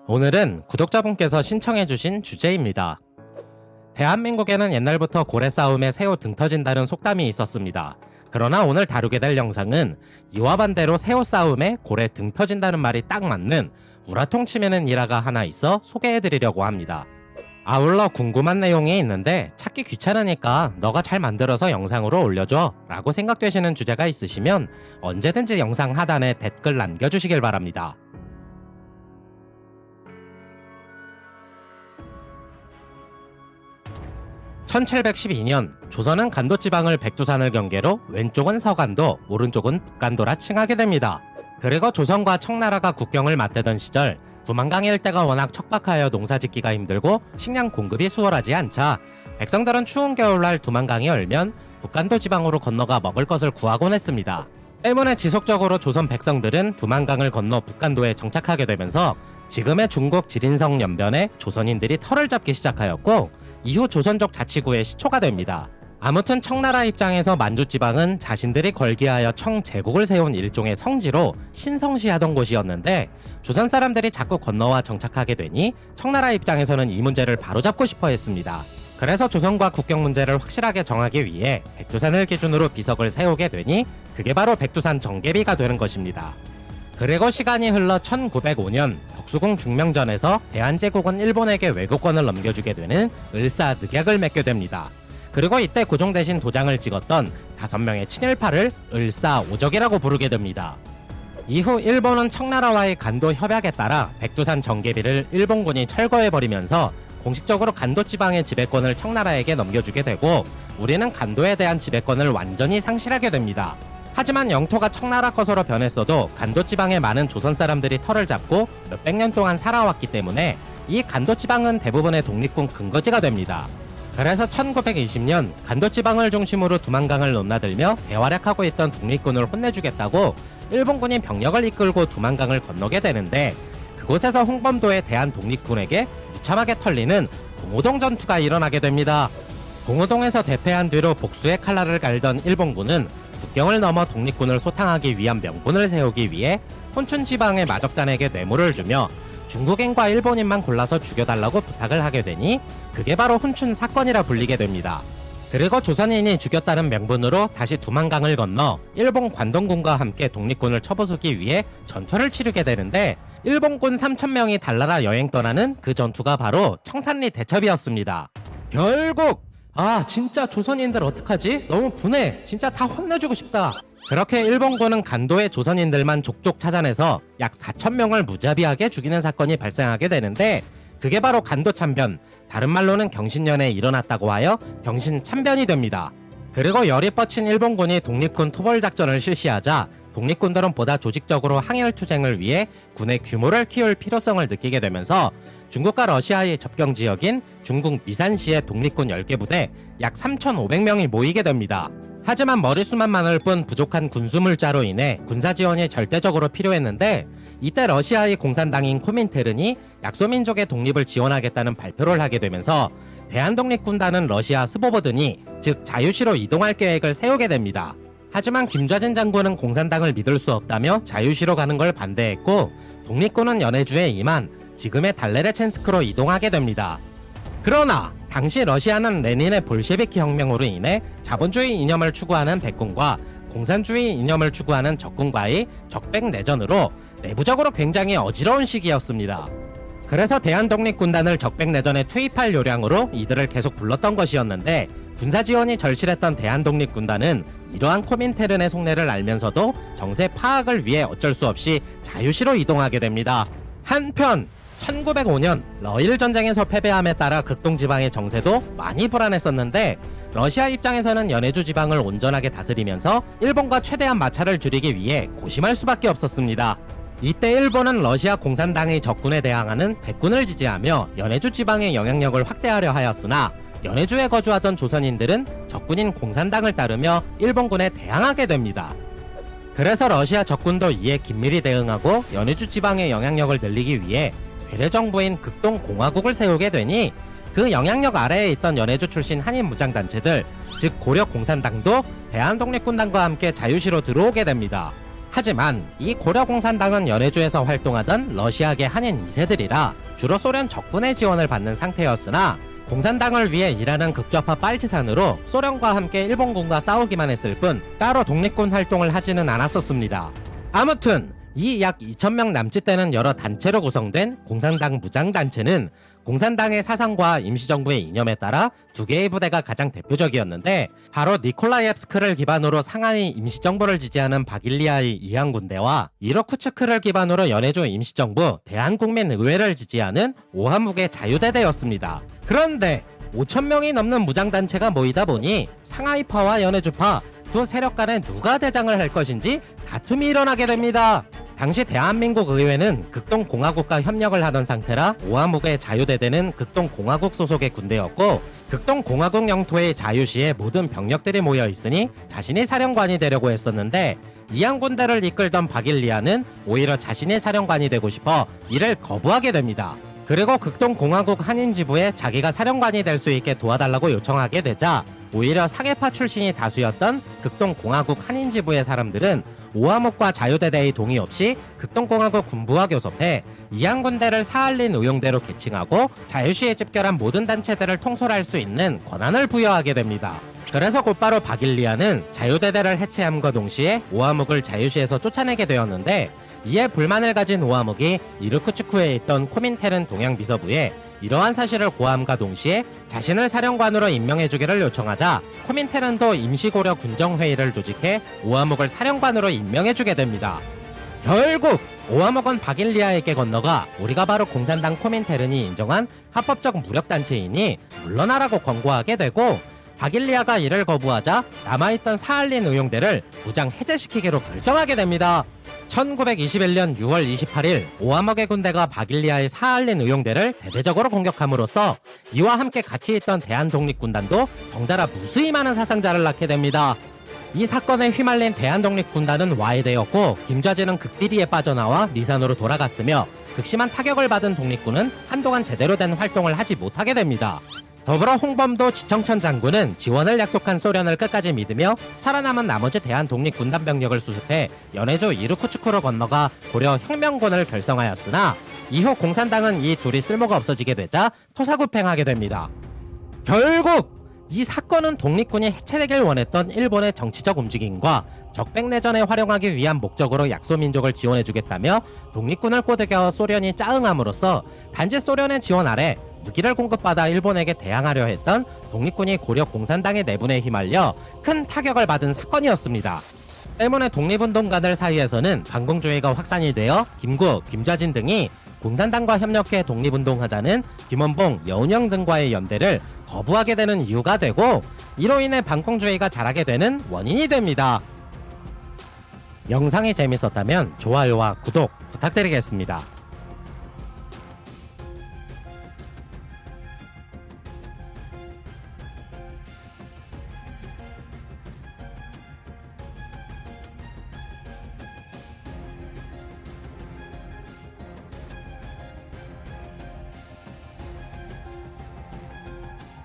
오늘은 구독자분께서 신청해주신 주제입니다. 대한민국에는 옛날부터 고래 싸움에 새우 등 터진다는 속담이 있었습니다. 그러나 오늘 다루게 될 영상은 이와 반대로 새우 싸움에 고래 등 터진다는 말이 딱 맞는 우라통 치매는 일화가 하나 있어 소개해드리려고 합니다. 아울러 궁금한 내용이 있는데 찾기 귀찮으니까 너가 잘 만들어서 영상으로 올려줘 라고 생각되시는 주제가 있으시면 언제든지 영상 하단에 댓글 남겨주시길 바랍니다. (1712년) 조선은 간도지방을 백두산을 경계로 왼쪽은 서간도, 오른쪽은 북간도라 칭하게 됩니다. 그리고 조선과 청나라가 국경을 맞대던 시절 두만강 일대가 워낙 척박하여 농사짓기가 힘들고 식량 공급이 수월하지 않자 백성들은 추운 겨울날 두만강이 얼면 북간도 지방으로 건너가 먹을 것을 구하곤 했습니다. 때문에 지속적으로 조선 백성들은 두만강을 건너 북간도에 정착하게 되면서 지금의 중국 지린성 연변에 조선인들이 터를 잡기 시작하였고 이후 조선족 자치구의 시초가 됩니다. 아무튼 청나라 입장에서 만주지방은 자신들이 걸기하여 청제국을 세운 일종의 성지로 신성시하던 곳이었는데 조선 사람들이 자꾸 건너와 정착하게 되니 청나라 입장에서는 이 문제를 바로잡고 싶어 했습니다. 그래서 조선과 국경 문제를 확실하게 정하기 위해 백두산을 기준으로 비석을 세우게 되니 그게 바로 백두산 정계비가 되는 것입니다. 그리고 시간이 흘러 1905년 덕수궁 중명전에서 대한제국은 일본에게 외교권을 넘겨주게 되는 을사늑약을 맺게 됩니다. 그리고 이때 고종 대신 도장을 찍었던 5명의 친일파를 을사오적이라고 부르게 됩니다. 이후 일본은 청나라와의 간도 협약에 따라 백두산 정계비를 일본군이 철거해버리면서 공식적으로 간도 지방의 지배권을 청나라에게 넘겨주게 되고 우리는 간도에 대한 지배권을 완전히 상실하게 됩니다. 하지만 영토가 청나라 것으로 변했어도 간도지방에 많은 조선 사람들이 터를 잡고 몇백 년 동안 살아왔기 때문에 이 간도지방은 대부분의 독립군 근거지가 됩니다. 그래서 1920년 간도지방을 중심으로 두만강을 넘나들며 대활약하고 있던 독립군을 혼내주겠다고 일본군이 병력을 이끌고 두만강을 건너게 되는데 그곳에서 홍범도의 대한 독립군에게 무참하게 털리는 봉오동 전투가 일어나게 됩니다. 봉오동에서 대패한 뒤로 복수의 칼날을 갈던 일본군은 국경을 넘어 독립군을 소탕하기 위한 명분을 세우기 위해 혼춘 지방의 마적단에게 뇌물을 주며 중국인과 일본인만 골라서 죽여달라고 부탁을 하게 되니 그게 바로 혼춘 사건이라 불리게 됩니다. 그리고 조선인이 죽였다는 명분으로 다시 두만강을 건너 일본 관동군과 함께 독립군을 쳐부수기 위해 전투를 치르게 되는데 일본군 3,000명이 달나라 여행 떠나는 그 전투가 바로 청산리 대첩이었습니다. 결국 진짜 조선인들 어떡하지? 너무 분해. 진짜 다 혼내주고 싶다. 그렇게 일본군은 간도의 조선인들만 족족 찾아내서 약 4,000명을 무자비하게 죽이는 사건이 발생하게 되는데 그게 바로 간도참변, 다른 말로는 경신년에 일어났다고 하여 경신참변이 됩니다. 그리고 열이 뻗친 일본군이 독립군 토벌작전을 실시하자 독립군들은 보다 조직적으로 항일투쟁을 위해 군의 규모를 키울 필요성을 느끼게 되면서 중국과 러시아의 접경 지역인 중국 미산시의 독립군 10개 부대 약 3,500명이 모이게 됩니다. 하지만 머릿수만 많을 뿐 부족한 군수물자로 인해 군사지원이 절대적으로 필요했는데 이때 러시아의 공산당인 코민테른이 약소민족의 독립을 지원하겠다는 발표를 하게 되면서 대한독립군단은 러시아 스보보드니 즉 자유시로 이동할 계획을 세우게 됩니다. 하지만 김좌진 장군은 공산당을 믿을 수 없다며 자유시로 가는 걸 반대했고 독립군은 연해주에 임한 지금의 달레레첸스크로 이동하게 됩니다. 그러나 당시 러시아는 레닌의 볼셰비키 혁명으로 인해 자본주의 이념을 추구하는 백군과 공산주의 이념을 추구하는 적군과의 적백 내전으로 내부적으로 굉장히 어지러운 시기였습니다. 그래서 대한독립군단을 적백 내전에 투입할 요량으로 이들을 계속 불렀던 것이었는데 군사지원이 절실했던 대한독립군단은 이러한 코민테른의 속내를 알면서도 정세 파악을 위해 어쩔 수 없이 자유시로 이동하게 됩니다. 한편 1905년 러일 전쟁에서 패배함에 따라 극동지방의 정세도 많이 불안했었는데 러시아 입장에서는 연해주 지방을 온전하게 다스리면서 일본과 최대한 마찰을 줄이기 위해 고심할 수밖에 없었습니다. 이때 일본은 러시아 공산당의 적군에 대항하는 백군을 지지하며 연해주 지방의 영향력을 확대하려 하였으나 연해주에 거주하던 조선인들은 적군인 공산당을 따르며 일본군에 대항하게 됩니다. 그래서 러시아 적군도 이에 긴밀히 대응하고 연해주 지방의 영향력을 늘리기 위해 괴뢰정부인 극동공화국을 세우게 되니 그 영향력 아래에 있던 연해주 출신 한인 무장단체들 즉 고려공산당도 대한독립군단과 함께 자유시로 들어오게 됩니다. 하지만 이 고려공산당은 연해주에서 활동하던 러시아계 한인 2세들이라 주로 소련 적군의 지원을 받는 상태였으나 공산당을 위해 일하는 극좌파 빨치산으로 소련과 함께 일본군과 싸우기만 했을 뿐 따로 독립군 활동을 하지는 않았었습니다. 아무튼 이 약 2,000명 남짓되는 여러 단체로 구성된 공산당 무장단체는 공산당의 사상과 임시정부의 이념에 따라 두 개의 부대가 가장 대표적이었는데 바로 니콜라이옙스크를 기반으로 상하이 임시정부를 지지하는 바길리아의 이항군대와 이로쿠츠크를 기반으로 연해주 임시정부 대한국민의회를 지지하는 오하묵의 자유대대였습니다. 그런데 5,000명이 넘는 무장단체가 모이다 보니 상하이파와 연해주파 두 세력 간에 누가 대장을 할 것인지 다툼이 일어나게 됩니다. 당시 대한민국 의회는 극동공화국과 협력을 하던 상태라 오하묵의 자유대대는 극동공화국 소속의 군대였고 극동공화국 영토의 자유시에 모든 병력들이 모여 있으니 자신이 사령관이 되려고 했었는데 이항군대를 이끌던 바길리아는 오히려 자신이 사령관이 되고 싶어 이를 거부하게 됩니다. 그리고 극동공화국 한인지부에 자기가 사령관이 될 수 있게 도와달라고 요청하게 되자 오히려 상해파 출신이 다수였던 극동공화국 한인지부의 사람들은 오하묵과 자유대대의 동의 없이 극동공화국 군부와 교섭해 이항군대를 사할린 의용대로 개칭하고 자유시에 집결한 모든 단체들을 통솔할 수 있는 권한을 부여하게 됩니다. 그래서 곧바로 바길리아는 자유대대를 해체함과 동시에 오하묵을 자유시에서 쫓아내게 되었는데 이에 불만을 가진 오하묵이 이르쿠츠크에 있던 코민테른 동양비서부에 이러한 사실을 고함과 동시에 자신을 사령관으로 임명해주기를 요청하자 코민테른도 임시고려 군정회의를 조직해 오하묵을 사령관으로 임명해주게 됩니다. 결국 오하묵은 바길리아에게 건너가 우리가 바로 공산당 코민테른이 인정한 합법적 무력단체이니 물러나라고 권고하게 되고 바길리아가 이를 거부하자 남아있던 사할린 의용대를 무장 해제시키기로 결정하게 됩니다. 1921년 6월 28일 오하묵의 군대가 바길리아의 사할린 의용대를 대대적으로 공격함으로써 이와 함께 같이 있던 대한독립군단도 덩달아 무수히 많은 사상자를 낳게 됩니다. 이 사건에 휘말린 대한독립군단은 와해되었고 김좌진은 극비리에 빠져나와 리산으로 돌아갔으며 극심한 타격을 받은 독립군은 한동안 제대로 된 활동을 하지 못하게 됩니다. 더불어 홍범도 지청천 장군은 지원을 약속한 소련을 끝까지 믿으며 살아남은 나머지 대한독립군단 병력을 수습해 연해주 이르쿠츠크로 건너가 고려 혁명군을 결성하였으나 이후 공산당은 이 둘이 쓸모가 없어지게 되자 토사구팽하게 됩니다. 결국 이 사건은 독립군이 해체되길 원했던 일본의 정치적 움직임과 적백내전에 활용하기 위한 목적으로 약소민족을 지원해주겠다며 독립군을 꼬드겨 소련이 짜응함으로써 단지 소련의 지원 아래 무기를 공급받아 일본에게 대항하려 했던 독립군이 고려 공산당의 내분에 휘말려 큰 타격을 받은 사건이었습니다. 때문에 독립운동가들 사이에서는 반공주의가 확산이 되어 김구, 김좌진 등이 공산당과 협력해 독립운동하자는 김원봉, 여운형 등과의 연대를 거부하게 되는 이유가 되고 이로 인해 반공주의가 자라게 되는 원인이 됩니다. 영상이 재밌었다면 좋아요와 구독 부탁드리겠습니다.